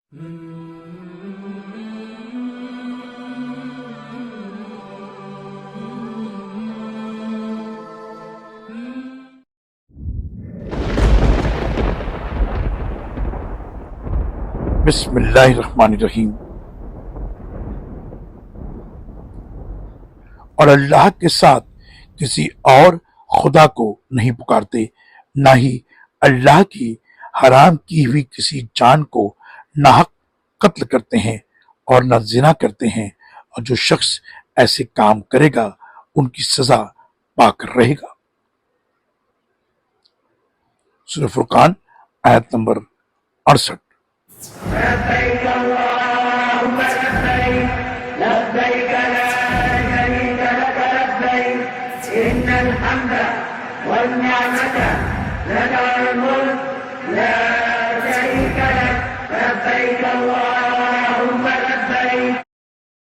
بسم اللہ الرحمن الرحیم۔ اور اللہ کے ساتھ کسی اور خدا کو نہیں پکارتے، نہ ہی اللہ کی حرام کی ہوئی کسی جان کو ناحق قتل کرتے ہیں اور نہ زنا کرتے ہیں، اور جو شخص ایسے کام کرے گا ان کی سزا پا کر رہے گا۔ سورہ فرقان آیت نمبر 68۔ لبيك اللهم لبيك لبيك لا شريك لك لبيك إن الحمد والنعمة لك الملك لا